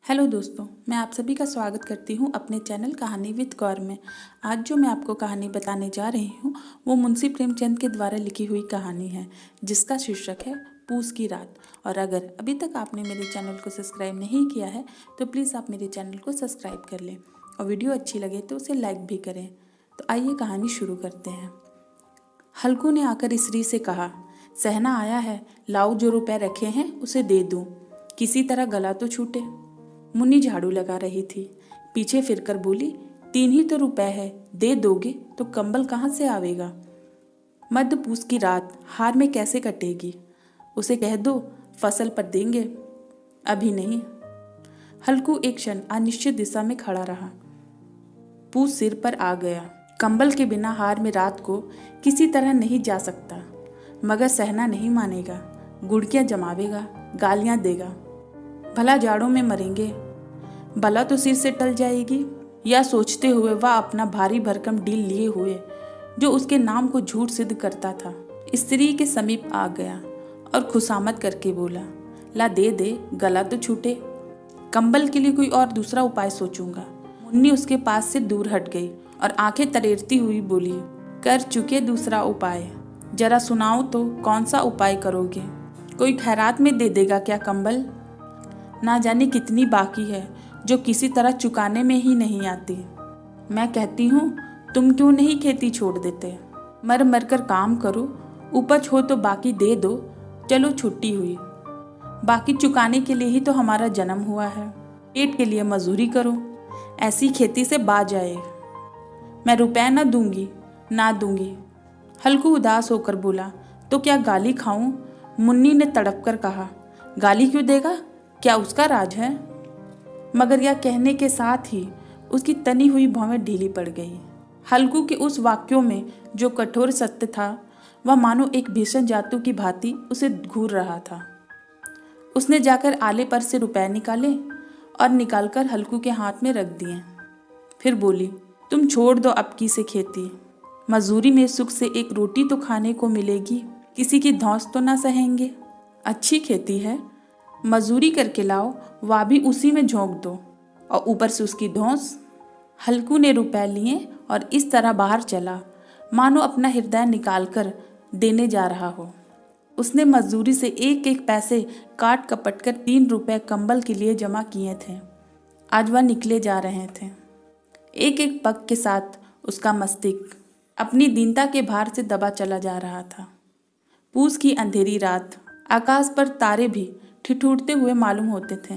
Hello दोस्तों, मैं आप सभी का स्वागत करती हूँ अपने चैनल कहानी विद गौर में। आज जो मैं आपको कहानी बताने जा रही हूँ वो मुंशी प्रेमचंद के द्वारा लिखी हुई कहानी है, जिसका शीर्षक है पूस की रात। और अगर अभी तक आपने मेरे चैनल को सब्सक्राइब नहीं किया है तो प्लीज़ आप मेरे चैनल को सब्सक्राइब कर लें और वीडियो अच्छी लगे तो उसे लाइक भी करें। तो आइए कहानी शुरू करते हैं। हल्कू ने आकर स्त्री से कहा, सहना आया है, लाओ जो रुपए रखे हैं उसे दे दूँ, किसी तरह गला तो छूटे। मुन्नी झाड़ू लगा रही थी, पीछे फिरकर बोली, 3 ही तो रुपए है, दे दोगे तो कंबल कहाँ से आवेगा। मध्य पूस की रात हार में कैसे कटेगी, उसे कह दो फसल पर देंगे। अभी नहीं। हल्कू एक क्षण अनिश्चित दिशा में खड़ा रहा। पूस सिर पर आ गया। कंबल के बिना हार में रात को किसी तरह नहीं जा सकता, मगर सहना नहीं मानेगा, गुड़कियां जमावेगा, गालियां देगा। भला जाड़ों में मरेंगे, भला तो सिर से टल जाएगी। यह सोचते हुए वह अपना भारी भरकम डील लिए हुए जो उसके नाम को झूठ सिद्ध करता था स्त्री के समीप आ गया और खुशामद करके बोला, ला दे दे, गला तो छूटे। कंबल के लिए कोई और दूसरा उपाय सोचूंगा। मुन्नी उसके पास से दूर हट गई और आंखें तरेरती हुई बोली, कर चुके दूसरा उपाय, जरा सुनाओ तो कौन सा उपाय करोगे। कोई खैरात में दे देगा क्या कंबल। ना जाने कितनी बाकी है जो किसी तरह चुकाने में ही नहीं आती। मैं कहती हूँ तुम क्यों नहीं खेती छोड़ देते, मर मर कर काम करो, उपज हो तो बाकी दे दो। चलो छुट्टी हुई, बाकी चुकाने के लिए ही तो हमारा जन्म हुआ है। पेट के लिए मजदूरी करो, ऐसी खेती से बाज आए। मैं रुपए न दूंगी, ना दूंगी। हल्कू उदास होकर बोला, तो क्या गाली खाऊं। मुन्नी ने तड़प कर कहा, गाली क्यों देगा, क्या उसका राज है। मगर यह कहने के साथ ही उसकी तनी हुई भौवें ढीली पड़ गई। हल्कू के उस वाक्यों में जो कठोर सत्य था वह मानो एक भीषण जादू की भांति उसे घूर रहा था। उसने जाकर आले पर से रुपए निकाले और निकालकर हल्कू के हाथ में रख दिए। फिर बोली, तुम छोड़ दो अब की से खेती, मजदूरी में सुख से एक रोटी तो खाने को मिलेगी, किसी की धौंस तो ना सहेंगे। अच्छी खेती है, मजदूरी करके लाओ, वह भी उसी में झोंक दो और ऊपर से उसकी धौंस। हल्कू ने रुपए लिए और इस तरह बाहर चला मानो अपना हृदय निकालकर देने जा रहा हो। उसने मजदूरी से एक एक पैसे काट कपट कर 3 रुपए कंबल के लिए जमा किए थे। आज वह निकले जा रहे थे। एक एक पग के साथ उसका मस्तिष्क अपनी दीनता के भार से दबा चला जा रहा था। पूस की अंधेरी रात, आकाश पर तारे भी ठिठुरते हुए मालूम होते थे।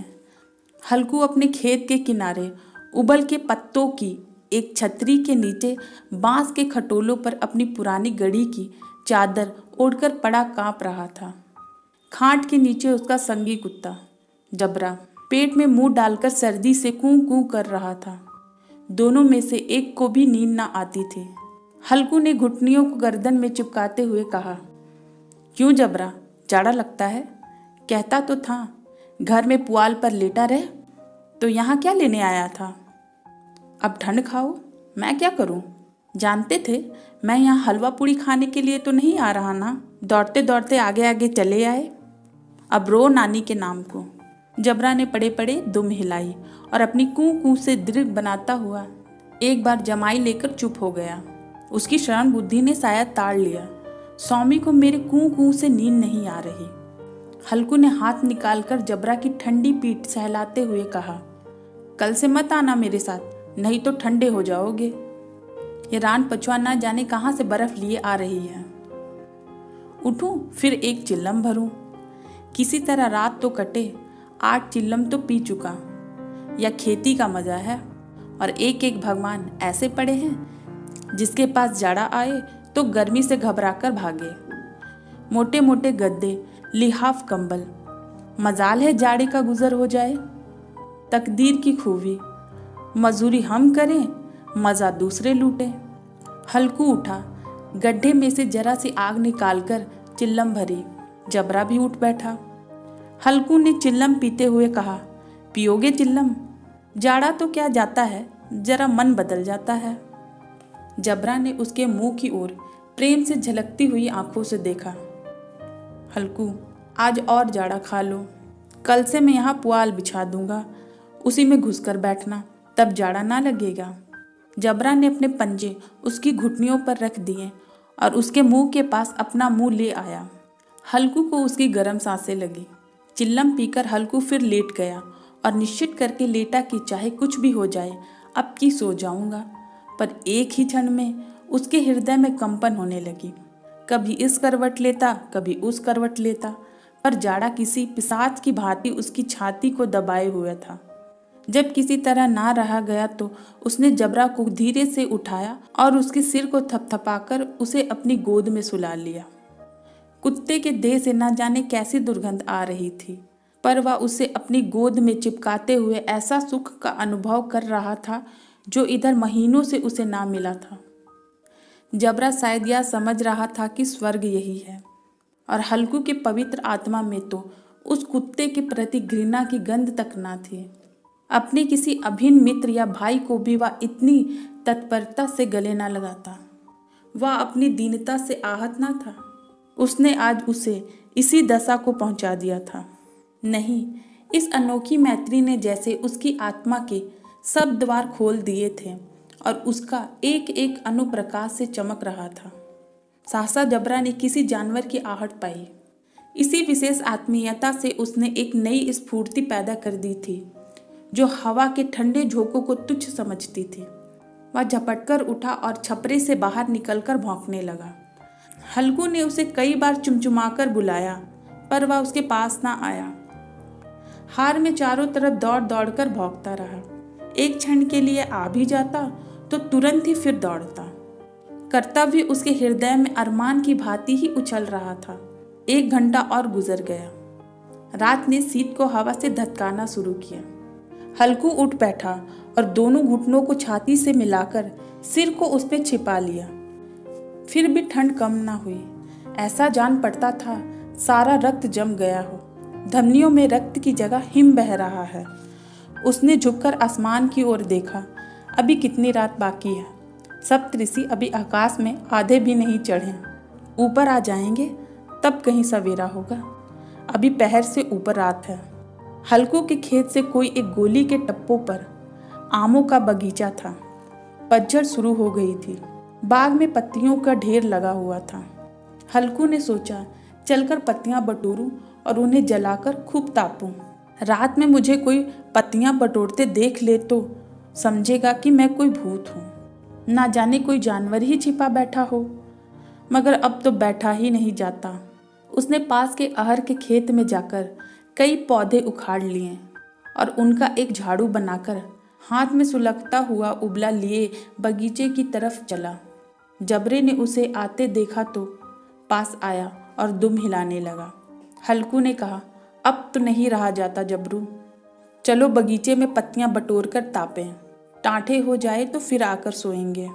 हल्कू अपने खेत के किनारे उबल के पत्तों की एक छतरी के नीचे बांस के खटोलों पर अपनी पुरानी गड़ी की चादर ओढ़कर पड़ा कांप रहा था। खाट के नीचे उसका संगी कुत्ता जबरा पेट में मुंह डालकर सर्दी से कूं कूं कर रहा था। दोनों में से एक को भी नींद ना आती थी। हल्कू ने घुटनियों को गर्दन में चिपकाते हुए कहा, क्यों जबरा, जाड़ा लगता है। कहता तो था घर में पुआल पर लेटा रहे, तो यहाँ क्या लेने आया था। अब ठंड खाओ, मैं क्या करूं। जानते थे मैं यहाँ हलवा पूड़ी खाने के लिए तो नहीं आ रहा ना। दौड़ते दौड़ते आगे आगे चले आए, अब रो नानी के नाम को। जबरा ने पड़े पड़े दुम हिलाई और अपनी कूं कूं से दृढ़ बनाता हुआ एक बार जमाई लेकर चुप हो गया। उसकी शरण बुद्धि ने शायद ताड़ लिया। स्वामी को मेरे कूं कूं से नींद नहीं आ रही। हल्कू ने हाथ निकालकर जबरा की ठंडी पीठ सहलाते हुए कहा, कल से मत आना मेरे साथ, नहीं तो ठंडे हो जाओगे। ये रान पछुआ ना जाने कहाँ से बर्फ लिए आ रही है। उठूं फिर एक चिल्लम भरूं, किसी तरह रात तो कटे। 8 चिल्लम तो पी चुका। यह खेती का मजा है। और एक एक भगवान ऐसे पड़े हैं जिसके पास जाड़ा आए तो गर्मी से घबराकर भागे। मोटे मोटे गद्दे, लिहाफ कंबल, मजाल है जाड़े का गुजर हो जाए। तकदीर की खूबी, मजदूरी हम करें, मजा दूसरे लूटे। हल्कू उठा, गड्ढे में से जरा सी आग निकालकर चिल्लम भरी। जबरा भी उठ बैठा। हल्कू ने चिल्लम पीते हुए कहा, पियोगे चिल्लम, जाड़ा तो क्या जाता है, जरा मन बदल जाता है। जबरा ने उसके मुंह की ओर प्रेम से झलकती हुई आंखों से देखा। हल्कू, आज और जाड़ा खा लो, कल से मैं यहाँ पुआल बिछा दूंगा, उसी में घुसकर बैठना, तब जाड़ा ना लगेगा। जबरा ने अपने पंजे उसकी घुटनियों पर रख दिए और उसके मुंह के पास अपना मुंह ले आया। हल्कू को उसकी गर्म सांसें लगी। चिल्लम पीकर हल्कू फिर लेट गया और निश्चित करके लेटा कि चाहे कुछ भी हो जाए, अब की सो जाऊंगा। पर एक ही क्षण में उसके हृदय में कंपन होने लगी। कभी इस करवट लेता, कभी उस करवट लेता, पर जाड़ा किसी पिशाच की भांति उसकी छाती को दबाए हुए था। जब किसी तरह ना रहा गया तो उसने जबरा को धीरे से उठाया और उसके सिर को थपथपाकर उसे अपनी गोद में सुला लिया। कुत्ते के देह से न जाने कैसी दुर्गंध आ रही थी, पर वह उसे अपनी गोद में चिपकाते हुए ऐसा सुख का अनुभव कर रहा था जो इधर महीनों से उसे ना मिला था। जबरा शायद यह समझ रहा था कि स्वर्ग यही है, और हल्कू के पवित्र आत्मा में तो उस कुत्ते के प्रति घृणा की गंध तक ना थी। अपने किसी अभिन्न मित्र या भाई को भी वह इतनी तत्परता से गले ना लगाता। वह अपनी दीनता से आहत ना था। उसने आज उसे इसी दशा को पहुंचा दिया था। नहीं, इस अनोखी मैत्री ने जैसे उसकी आत्मा के सब द्वार खोल दिए थे और उसका एक एक अनुप्रकाश से चमक रहा था। सहसा जबरा ने किसी जानवर की आहट पाई। इसी विशेष आत्मीयता से उसने एक नई स्फूर्ति पैदा कर दी थी जो हवा के ठंडे झोंकों को तुच्छ समझती थी। वह झपटकर उठा और छपरे से बाहर निकलकर भौंकने लगा। हल्कू ने उसे कई बार चुमचुमाकर बुलाया, पर वह उसके पास ना आया। हार में चारों तरफ दौड़ दौड़कर भौंकता रहा। एक क्षण के लिए आ भी जाता तो तुरंत ही फिर दौड़ता। कर्तव्य उसके हृदय में अरमान की भांति ही उछल रहा था। 1 घंटा और गुजर गया। रात ने शीत को हवा से धतकाना शुरू किया। हल्कू उठ बैठा और दोनों घुटनों को छाती से मिलाकर सिर को उस पे छिपा लिया। फिर भी ठंड कम ना हुई। ऐसा जान पड़ता था सारा रक्त जम गया हो। धमनियों में रक्त की जगह हिम बह रहा है। उसने झुककर आसमान की ओर देखा। अभी कितनी रात बाकी है। सप्तऋषि अभी आकाश में आधे भी नहीं चढ़े। ऊपर आ जाएंगे तब कहीं सवेरा होगा। अभी पहर से ऊपर रात है। हल्कू के खेत से कोई एक गोली के टप्पों पर आमों का बगीचा था। पतझड़ शुरू हो गई थी। बाग में पत्तियों का ढेर लगा हुआ था। हल्कू ने सोचा चलकर पत्तियां बटोरूं और उन्हें जलाकर खूब तापूं। रात में मुझे कोई पत्तियां बटोरते देख ले तो समझेगा कि मैं कोई भूत हूँ। ना जाने कोई जानवर ही छिपा बैठा हो, मगर अब तो बैठा ही नहीं जाता। उसने पास के अहर के खेत में जाकर कई पौधे उखाड़ लिए और उनका एक झाड़ू बनाकर हाथ में सुलगता हुआ उबला लिए बगीचे की तरफ चला। जबरे ने उसे आते देखा तो पास आया और दुम हिलाने लगा। हल्कू ने कहा, अब तो नहीं रहा जाता जबरू, चलो बगीचे में पत्तियां बटोर कर तापें। टाँठे हो जाए तो फिर आकर सोएंगे।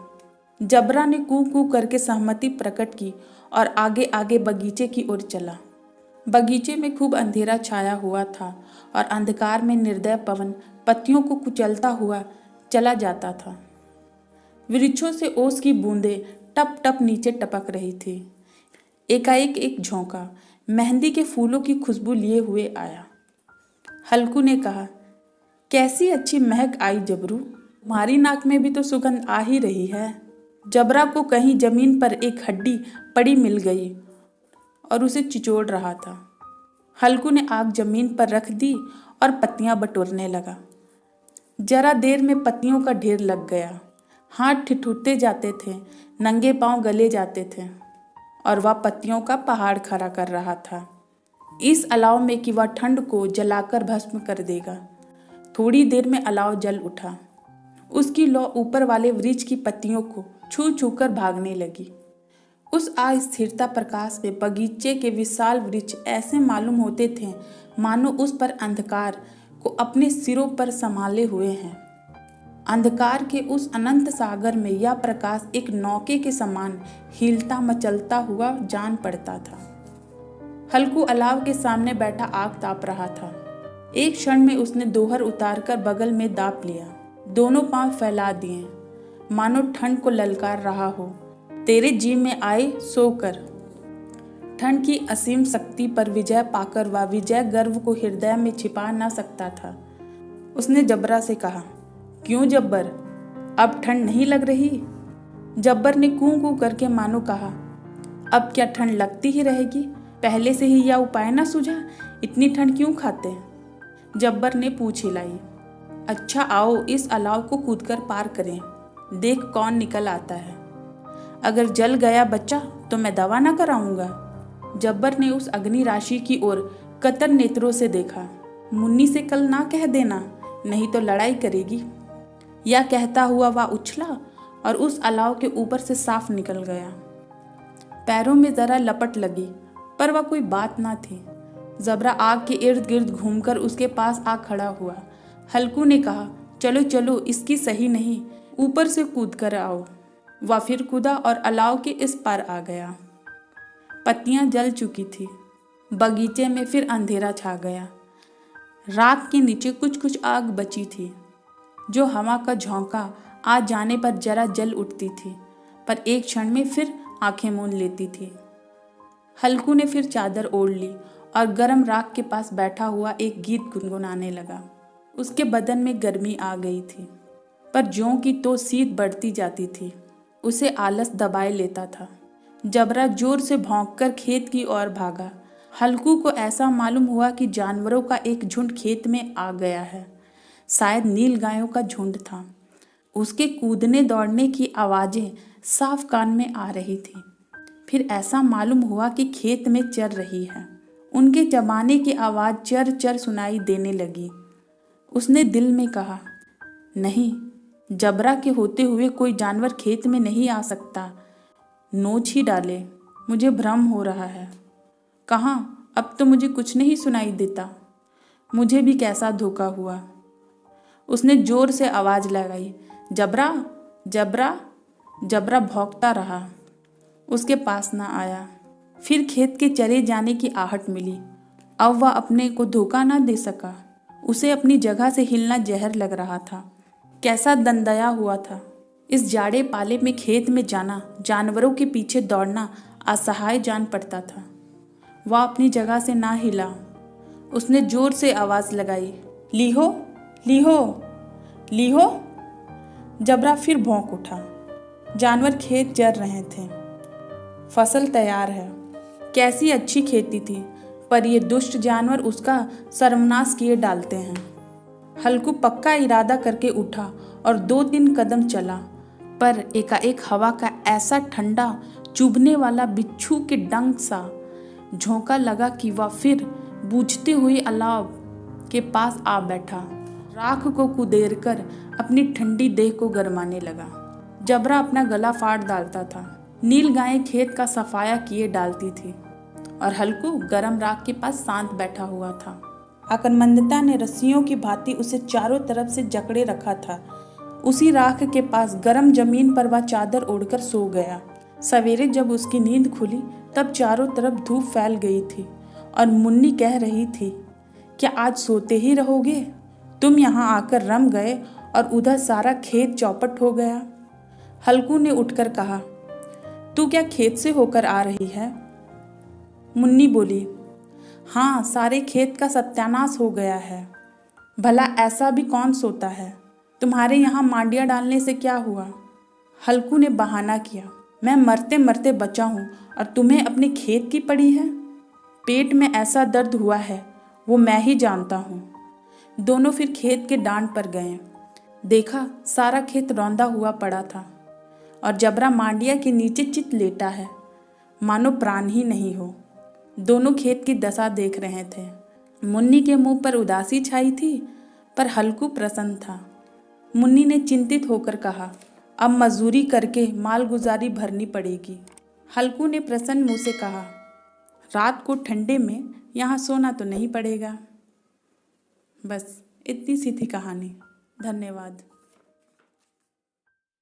जबरा ने कू कू करके सहमति प्रकट की और आगे आगे बगीचे की ओर चला। बगीचे में खूब अंधेरा छाया हुआ था और अंधकार में निर्दय पवन पत्तियों को कुचलता हुआ चला जाता था। वृक्षों से ओस की बूंदें टप टप नीचे टपक रही थी। एकाएक एक झोंका मेहंदी के फूलों की खुशबू लिए हुए आया। हल्कू ने कहा, कैसी अच्छी महक आई जबरू, तुम्हारी नाक में भी तो सुगंध आ ही रही है। जबरा को कहीं जमीन पर एक हड्डी पड़ी मिल गई और उसे चिचोड़ रहा था। हल्कू ने आग जमीन पर रख दी और पत्तियां बटोरने लगा। जरा देर में पत्तियों का ढेर लग गया। हाथ ठिठुरते जाते थे, नंगे पांव गले जाते थे और वह पत्तियों का पहाड़ खड़ा कर रहा था, इस अलाव में कि वह ठंड को जलाकर भस्म कर देगा। थोड़ी देर में अलाव जल उठा। उसकी लौ ऊपर वाले वृक्ष की पत्तियों को छू छू कर भागने लगी। उस अस्थिरता प्रकाश में बगीचे के विशाल वृक्ष ऐसे मालूम होते थे मानो उस पर अंधकार को अपने सिरों पर संभाले हुए हैं। अंधकार के उस अनंत सागर में यह प्रकाश एक नौके के समान हिलता मचलता हुआ जान पड़ता था। हल्कू अलाव के सामने बैठा आग ताप रहा था। एक क्षण में उसने दोहर उतारकर बगल में दाप लिया। दोनों पांव फैला दिए मानो ठंड को ललकार रहा हो। तेरे जी में आए सोकर। ठंड की असीम शक्ति पर विजय पाकर वह विजय गर्व को हृदय में छिपा न सकता था। उसने जबरा से कहा, क्यों जब्बर, अब ठंड नहीं लग रही? जब्बर ने कूं कूं करके मानो कहा, अब क्या ठंड लगती ही रहेगी? पहले से ही यह उपाय ना सूझा? इतनी ठंड क्यों खाते हैं? जब्बर ने पूंछ हिलाई। अच्छा आओ इस अलाव को कूदकर पार करें, देख कौन निकल आता है। अगर जल गया बच्चा तो मैं दवा ना कराऊंगा। जब्बर ने उस अग्नि राशि की ओर कतर नेत्रों से देखा। मुन्नी से कल ना कह देना, नहीं तो लड़ाई करेगी। यह कहता हुआ वह उछला और उस अलाव के ऊपर से साफ निकल गया। पैरों में जरा लपट लगी, पर वह कोई बात ना थी। जबरा आग के इर्द गिर्द घूमकर उसके पास आ खड़ा हुआ। हल्कू ने कहा, चलो चलो, इसकी सही नहीं, ऊपर से कूद कर आओ। वह फिर कूदा और अलाव के इस पार आ गया। पत्तियां जल चुकी थी। बगीचे में फिर अंधेरा छा गया। राख के नीचे कुछ कुछ आग बची थी, जो हवा का झोंका आ जाने पर जरा जल उठती थी, पर एक क्षण में फिर आंखें मूंद लेती थी। हल्कू ने फिर चादर ओढ़ ली और गर्म राख के पास बैठा हुआ एक गीत गुनगुनाने लगा। उसके बदन में गर्मी आ गई थी, पर ज्यों की तो शीत बढ़ती जाती थी। उसे आलस दबाए लेता था। जबरा जोर से भौंककर खेत की ओर भागा। हल्कू को ऐसा मालूम हुआ कि जानवरों का एक झुंड खेत में आ गया है। शायद नील गायों का झुंड था। उसके कूदने दौड़ने की आवाज़ें साफ कान में आ रही थी। फिर ऐसा मालूम हुआ कि खेत में चर रही है। उनके चबाने की आवाज़ चर चर सुनाई देने लगी। उसने दिल में कहा, नहीं, जबरा के होते हुए कोई जानवर खेत में नहीं आ सकता। नोच ही डाले, मुझे भ्रम हो रहा है। कहाँ, अब तो मुझे कुछ नहीं सुनाई देता। मुझे भी कैसा धोखा हुआ। उसने जोर से आवाज़ लगाई, जबरा, जबरा। जबरा भौंकता रहा, उसके पास ना आया। फिर खेत के चले जाने की आहट मिली। अब वह अपने को धोखा ना दे सका। उसे अपनी जगह से हिलना जहर लग रहा था। कैसा दंदया हुआ था। इस जाड़े पाले में खेत में जाना, जानवरों के पीछे दौड़ना असहाय जान पड़ता था। वह अपनी जगह से ना हिला। उसने जोर से आवाज़ लगाई, लीहो, लीहो, लीहो। जबरा फिर भौंक उठा। जानवर खेत चर रहे थे। फसल तैयार है। कैसी अच्छी खेती थी, पर ये दुष्ट जानवर उसका सर्वनाश किए डालते हैं। हल्कू पक्का इरादा करके उठा और 2-3 कदम चला, पर एकाएक हवा का ऐसा ठंडा चुभने वाला बिच्छू के डंक सा झोंका लगा कि वह फिर बूझते हुए अलाव के पास आ बैठा। राख को कुदेर कर अपनी ठंडी देह को गरमाने लगा। जबरा अपना गला फाड़ डालता था। नील गायें खेत का सफाया किए डालती थी और हल्कू गरम राख के पास शांत बैठा हुआ था। अकलमंदता ने रस्सियों की भांति उसे चारों तरफ से जकड़े रखा था। उसी राख के पास गरम जमीन पर वह चादर ओढ़कर सो गया। सवेरे जब उसकी नींद खुली तब चारों तरफ धूप फैल गई थी और मुन्नी कह रही थी, क्या आज सोते ही रहोगे? तुम यहाँ आकर रम गए और उधर सारा खेत चौपट हो गया। हल्कू ने उठकर कहा, तू क्या खेत से होकर आ रही है? मुन्नी बोली, हाँ, सारे खेत का सत्यानाश हो गया है। भला ऐसा भी कौन सोता है? तुम्हारे यहाँ मांडिया डालने से क्या हुआ? हल्कू ने बहाना किया, मैं मरते मरते बचा हूँ और तुम्हें अपने खेत की पड़ी है। पेट में ऐसा दर्द हुआ है वो मैं ही जानता हूँ। दोनों फिर खेत के डांड पर गए। देखा, सारा खेत रौंदा हुआ पड़ा था और जबरा मांडिया के नीचे चित लेटा है, मानो प्राण ही नहीं हो। दोनों खेत की दशा देख रहे थे। मुन्नी के मुंह पर उदासी छाई थी, पर हल्कू प्रसन्न था। मुन्नी ने चिंतित होकर कहा, अब मजदूरी करके मालगुजारी भरनी पड़ेगी। हल्कू ने प्रसन्न मुंह से कहा, रात को ठंडे में यहाँ सोना तो नहीं पड़ेगा। बस इतनी सी थी कहानी। धन्यवाद।